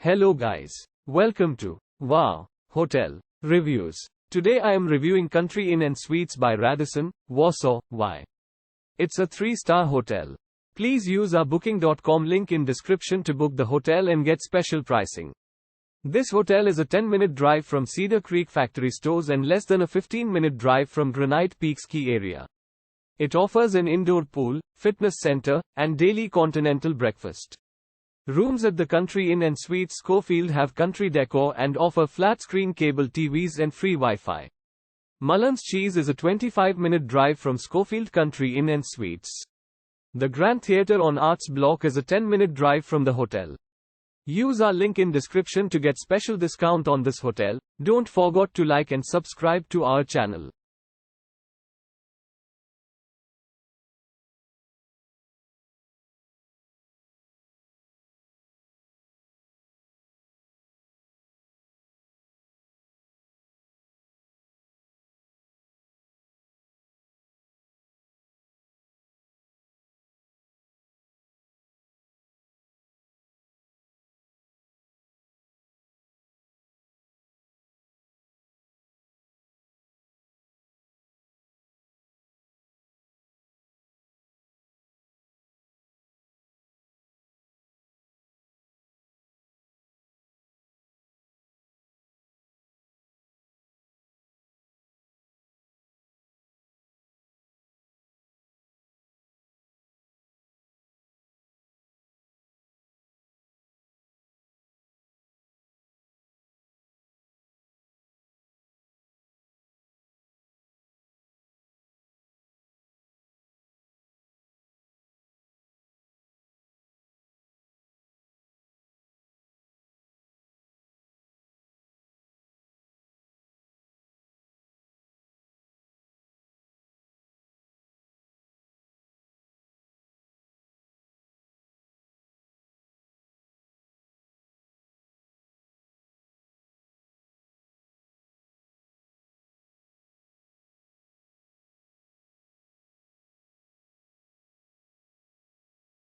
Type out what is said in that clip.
Hello guys. Welcome to Wow Hotel Reviews. Today I am reviewing Country Inn Suites by Radisson, Wausau, Y. It's a 3-star hotel. Please use our booking.com link in description to book the hotel and get special pricing. This hotel is a 10-minute drive from Cedar Creek Factory Stores and less than a 15-minute drive from Granite Peak Ski Area. It offers an indoor pool, fitness center, and daily continental breakfast. Rooms at the Country Inn Suites Schofield have country decor and offer flat-screen cable TVs and free Wi-Fi. Mullins Cheese is a 25-minute drive from Schofield Country Inn Suites. The Grand Theatre on Artsblock is a 10-minute drive from the hotel. Use our link in description to get special discount on this hotel. Don't forget to like and subscribe to our channel.